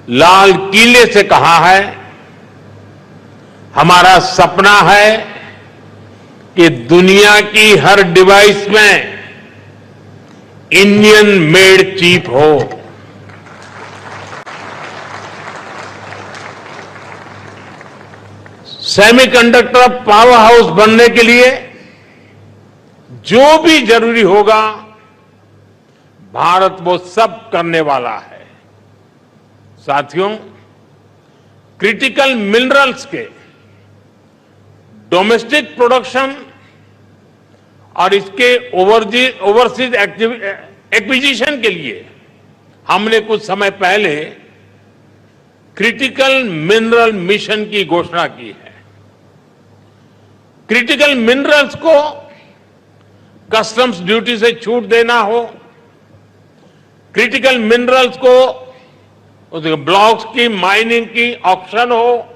लाल किले से कहा है, हमारा सपना है कि दुनिया की हर डिवाइस में इंडियन मेड चिप हो। सेमीकंडक्टर पावर हाउस बनने के लिए जो भी जरूरी होगा, भारत वो सब करने वाला है। साथियों, क्रिटिकल मिनरल्स के डोमेस्टिक प्रोडक्शन और इसके ओवरसीज एक्विजिशन के लिए हमने कुछ समय पहले क्रिटिकल मिनरल मिशन की घोषणा की है। क्रिटिकल मिनरल्स को कस्टम्स ड्यूटी से छूट देना हो, क्रिटिकल मिनरल्स को उसके ब्लॉक्स की माइनिंग की ऑप्शन हो,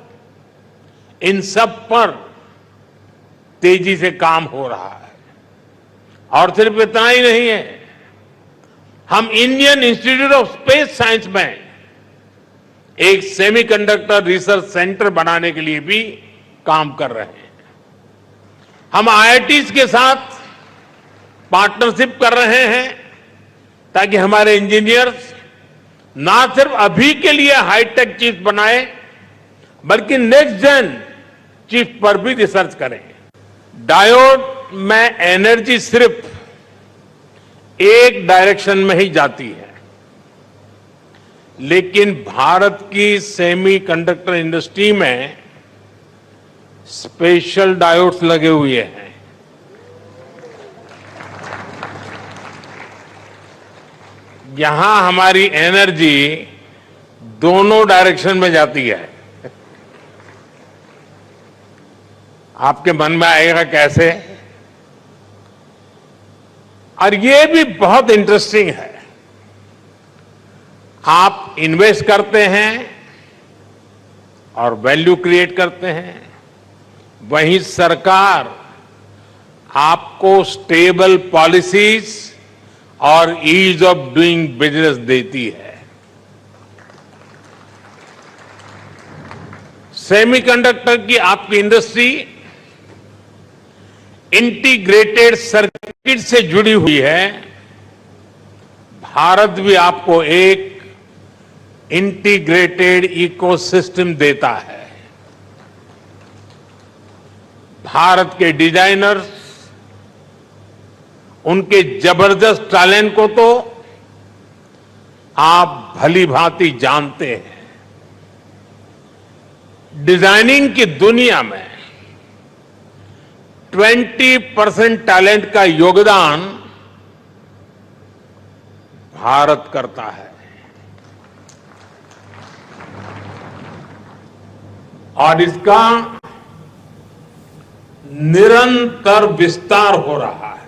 इन सब पर तेजी से काम हो रहा है। और सिर्फ इतना ही नहीं है, हम Indian institute of space science में एक सेमीकंडक्टर रिसर्च सेंटर बनाने के लिए भी काम कर रहे हैं। हम आईआईटीज के साथ पार्टनरशिप कर रहे हैं ताकि हमारे इंजीनियर्स ना सिर्फ अभी के लिए हाईटेक चिप बनाए, बल्कि नेक्स्ट जेन चिप पर भी रिसर्च करें। डायोड में एनर्जी सिर्फ एक डायरेक्शन में ही जाती है, लेकिन भारत की सेमीकंडक्टर इंडस्ट्री में स्पेशल डायोड्स लगे हुए हैं। यहां हमारी एनर्जी दोनों डायरेक्शन में जाती है। आपके मन में आएगा कैसे? और ये भी बहुत इंटरेस्टिंग है। आप इन्वेस्ट करते हैं और वैल्यू क्रिएट करते हैं, वहीं सरकार आपको स्टेबल पॉलिसीज और ईज ऑफ डूइंग बिजनेस देती है। सेमीकंडक्टर की आपकी इंडस्ट्री इंटीग्रेटेड सर्किट से जुड़ी हुई है। भारत भी आपको एक इंटीग्रेटेड इकोसिस्टम देता है। भारत के डिजाइनर्स, उनके जबरदस्त टैलेंट को तो आप भली भांति जानते हैं। डिजाइनिंग की दुनिया में 20% टैलेंट का योगदान भारत करता है, और इसका निरंतर विस्तार हो रहा है।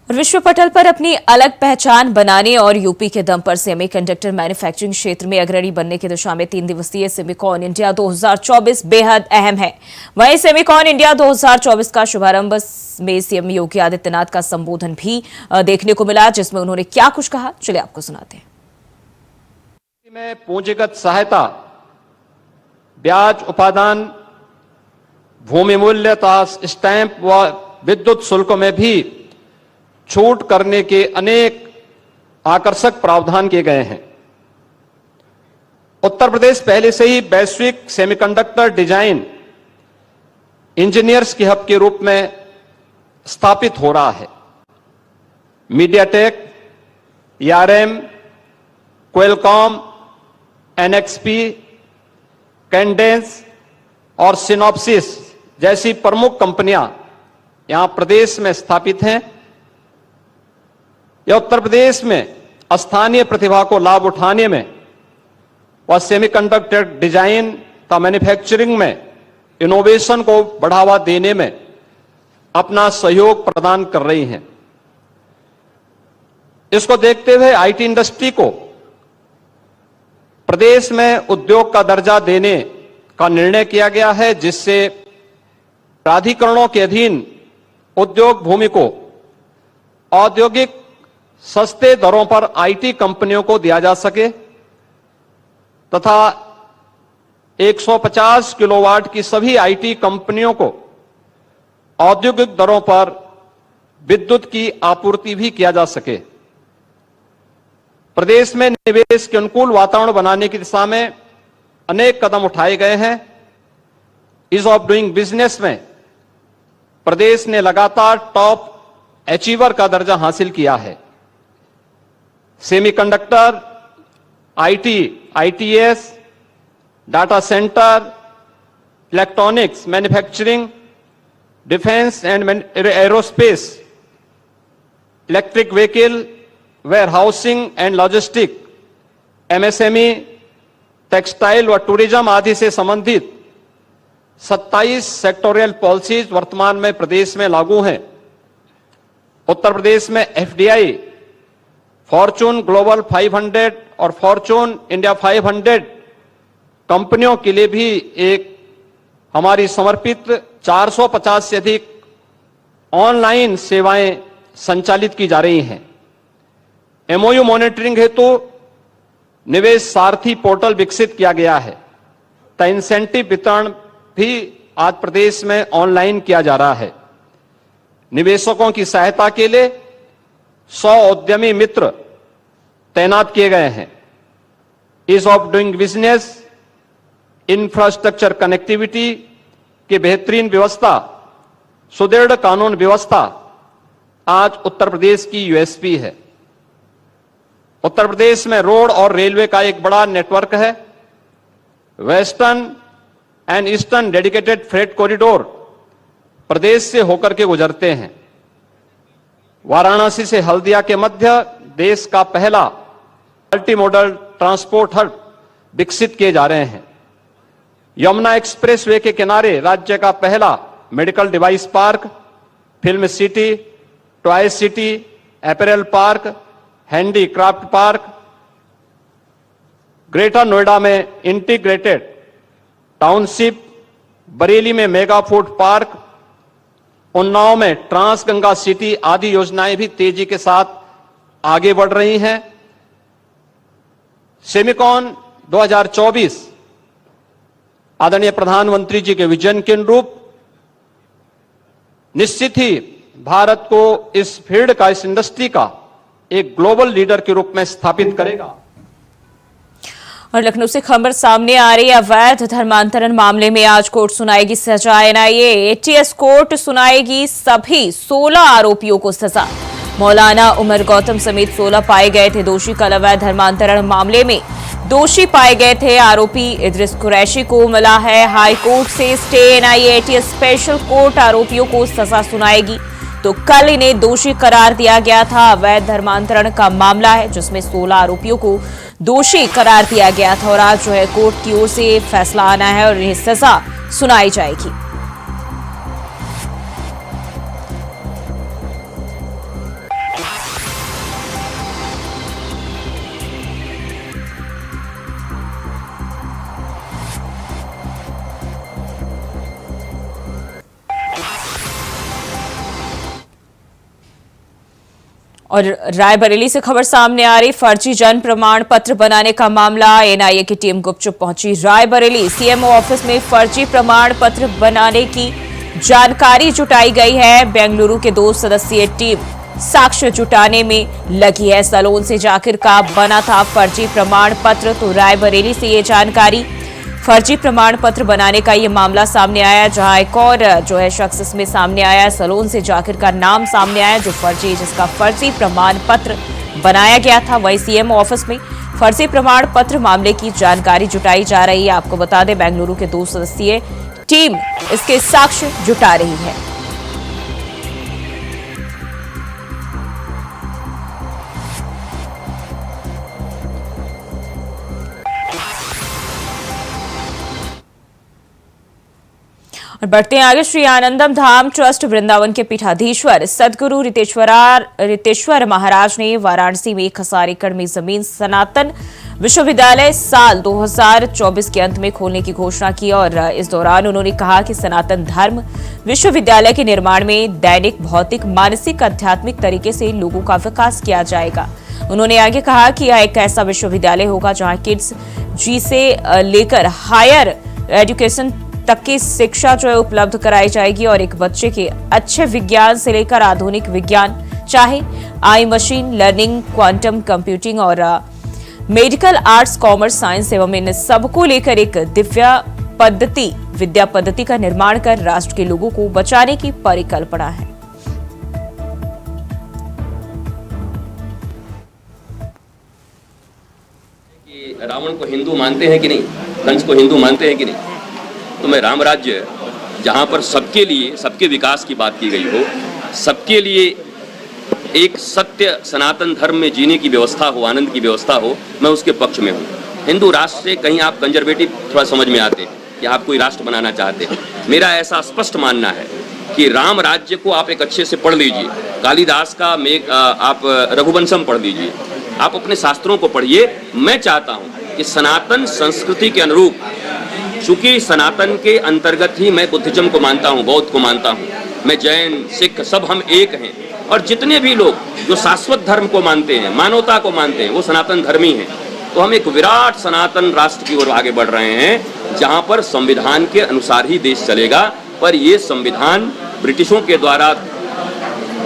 विश्व पटल पर अपनी अलग पहचान बनाने और यूपी के दम पर सेमीकंडक्टर मैन्युफैक्चरिंग क्षेत्र में अग्रणी बनने की दिशा में 3 दिवसीय सेमिकॉन इंडिया 2024 बेहद अहम है। वहीं सेमिकॉन इंडिया 2024 का शुभारंभ में सीएम योगी आदित्यनाथ का संबोधन भी देखने को मिला, जिसमें उन्होंने क्या कुछ कहा, चलिए आपको सुनाते हैं। में पूंजीगत सहायता, ब्याज उपादान, भूमि मूल्य तथा स्टैंप व विद्युत शुल्कों में भी छूट करने के अनेक आकर्षक प्रावधान किए गए हैं। उत्तर प्रदेश पहले से ही वैश्विक सेमीकंडक्टर डिजाइन इंजीनियर्स के हब के रूप में स्थापित हो रहा है। MediaTek, ERM, Qualcomm, NXP, Cadence और सिनॉप्सिस जैसी प्रमुख कंपनियां यहां प्रदेश में स्थापित हैं। यह उत्तर प्रदेश में स्थानीय प्रतिभा को लाभ उठाने में व सेमीकंडक्टर डिजाइन तथा मैन्युफैक्चरिंग में इनोवेशन को बढ़ावा देने में अपना सहयोग प्रदान कर रही हैं। इसको देखते हुए आईटी इंडस्ट्री को प्रदेश में उद्योग का दर्जा देने का निर्णय किया गया है, जिससे प्राधिकरणों के अधीन उद्योग भूमि को औद्योगिक सस्ते दरों पर आईटी कंपनियों को दिया जा सके तथा 150 किलोवाट की सभी आईटी कंपनियों को औद्योगिक दरों पर विद्युत की आपूर्ति भी किया जा सके। प्रदेश में निवेश के अनुकूल वातावरण बनाने की दिशा में अनेक कदम उठाए गए हैं। ईज ऑफ डूइंग बिजनेस में प्रदेश ने लगातार टॉप अचीवर का दर्जा हासिल किया है। Semiconductor, IT, ITS, data centre, electronics, manufacturing, defence and aerospace, electric vehicle, warehousing and logistic, MSME, textile व टूरिज्म आदि से संबंधित 27 सेक्टोरियल पॉलिसीज वर्तमान में प्रदेश में लागू हैं। उत्तर प्रदेश में एफडीआई, फॉर्चून ग्लोबल 500 और फॉर्चून इंडिया 500 कंपनियों के लिए भी एक हमारी समर्पित 450 से अधिक ऑनलाइन सेवाएं संचालित की जा रही हैं। एमओयू मॉनिटरिंग हेतु निवेश सारथी पोर्टल विकसित किया गया है। तो इंसेंटिव वितरण भी आज प्रदेश में ऑनलाइन किया जा रहा है। निवेशकों की सहायता के लिए 100 उद्यमी मित्र तैनात किए गए हैं। Ease of doing business, infrastructure connectivity की बेहतरीन व्यवस्था, सुदृढ़ कानून व्यवस्था आज उत्तर प्रदेश की यूएसपी है। उत्तर प्रदेश में रोड और रेलवे का एक बड़ा नेटवर्क है। Western and eastern dedicated freight corridor प्रदेश से होकर के गुजरते हैं। वाराणसी से हल्दिया के मध्य देश का पहला मल्टी मॉडल ट्रांसपोर्ट हब विकसित किए जा रहे हैं। यमुना एक्सप्रेस वे के किनारे राज्य का पहला medical device park, film city, toy city, apparel park, handicraft park, greater Noida में इंटीग्रेटेड टाउनशिप, बरेली में मेगा फूड पार्क, उन्नाव में ट्रांस गंगा सिटी आदि योजनाएं भी तेजी के साथ आगे बढ़ रही हैं। सेमिकॉन 2024 आदरणीय प्रधानमंत्री जी के विजन के अनुरूप निश्चित ही भारत को इस फील्ड का, इस इंडस्ट्री का एक ग्लोबल लीडर के रूप में स्थापित करेगा। और लखनऊ से खबर सामने आ रही है, अवैध धर्मांतरण मामले में आज कोर्ट सुनाएगी सजा। एनआईए एटीएस कोर्ट सुनाएगी सभी 16 आरोपियों को सजा। मौलाना उमर गौतम समेत 16 पाए गए थे दोषी। कल अवैध धर्मांतरण मामले में दोषी पाए गए थे आरोपी इद्रिस कुरैशी को मिला है हाई कोर्ट से stay. NIA ATS special court आरोपियों को सजा सुनाएगी। तो कल इन्हें दोषी करार दिया गया था। अवैध धर्मांतरण का मामला है जिसमें 16 आरोपियों को दोषी करार दिया गया था और आज जो है कोर्ट की ओर से फैसला आना है और इन्हें सजा सुनाई जाएगी। और रायबरेली से खबर सामने आ रही, फर्जी जन्म प्रमाण पत्र बनाने का मामला। एनआईए की टीम गुपचुप पहुंची रायबरेली। सीएमओ ऑफिस में फर्जी प्रमाण पत्र बनाने की जानकारी जुटाई गई है। बेंगलुरु के 2 सदस्यीय टीम साक्ष्य जुटाने में लगी है। सलोन से जाकिर का बना था फर्जी प्रमाण पत्र। तो रायबरेली से ये जानकारी, फर्जी प्रमाण पत्र बनाने का ये मामला सामने आया, जहां एक और जो है शख्स इसमें सामने आया है। सलोन से जाकिर का नाम सामने आया जिसका फर्जी प्रमाण पत्र बनाया गया था। वही सीएमओ ऑफिस में फर्जी प्रमाण पत्र मामले की जानकारी जुटाई जा रही है। आपको बता दें, बेंगलुरु के 2 सदस्यीय टीम इसके साक्ष्य जुटा रही है। और बढ़ते हैं आगे। श्री आनंदम धाम ट्रस्ट वृंदावन के पीठाधीश्वर सदगुरु रितेश्वर महाराज ने वाराणसी में 1000 एकड़ में जमीन सनातन विश्वविद्यालय साल 2024 के अंत में खोलने की घोषणा की और इस दौरान उन्होंने कहा कि सनातन धर्म विश्वविद्यालय के निर्माण में दैनिक, भौतिक, मानसिक, आध्यात्मिक तरीके से लोगों का विकास किया जाएगा। उन्होंने आगे कहा कि यह एक ऐसा विश्वविद्यालय होगा जहां किड्स जी से लेकर हायर एजुकेशन तक की शिक्षा जो है उपलब्ध कराई जाएगी और एक बच्चे के अच्छे विज्ञान से लेकर आधुनिक विज्ञान, चाहे I machine learning, quantum computing और मेडिकल आर्ट्स, कॉमर्स, साइंस एवं इन सबको लेकर एक विद्या पद्धति का निर्माण कर राष्ट्र के लोगों को बचाने की परिकल्पना है। रावण को हिंदू मानते हैं कि नहीं, कंस को हिंदू मानते हैं कि नहीं? तो मैं राम राज्य जहाँ पर सबके लिए, सबके विकास की बात की गई हो, सबके लिए एक सत्य सनातन धर्म में जीने की व्यवस्था हो, आनंद की व्यवस्था हो, मैं उसके पक्ष में हूँ। हिंदू राष्ट्र से कहीं आप कंजर्वेटिव थोड़ा समझ में आते हैं कि आप कोई राष्ट्र बनाना चाहते हैं। मेरा ऐसा स्पष्ट मानना है कि राम राज्य को आप एक अच्छे से पढ़ लीजिए, कालिदास का आप रघुवंशम पढ़ लीजिए, आप अपने शास्त्रों को पढ़िए। मैं चाहता हूँ कि सनातन संस्कृति के अनुरूप, चूंकि सनातन के अंतर्गत ही मैं बुद्धिज्म को मानता हूँ, बौद्ध को मानता हूँ, मैं जैन, सिख, सब हम एक हैं। और जितने भी लोग जो शाश्वत धर्म को मानते हैं, मानवता को मानते हैं, वो सनातन धर्मी हैं। तो हम एक विराट सनातन राष्ट्र की ओर आगे बढ़ रहे हैं, जहाँ पर संविधान के अनुसार ही देश चलेगा। पर ये संविधान ब्रिटिशों के द्वारा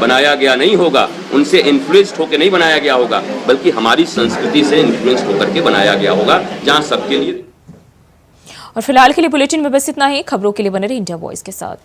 बनाया गया नहीं होगा, उनसे इन्फ्लुएंस्ड होकर नहीं बनाया गया होगा, बल्कि हमारी संस्कृति से इन्फ्लुएंस्ड होकर के बनाया गया होगा, जहाँ सबके लिए। और फिलहाल के लिए बुलेटिन में बस इतना ही। खबरों के लिए बने रहिए इंडिया वॉइस के साथ।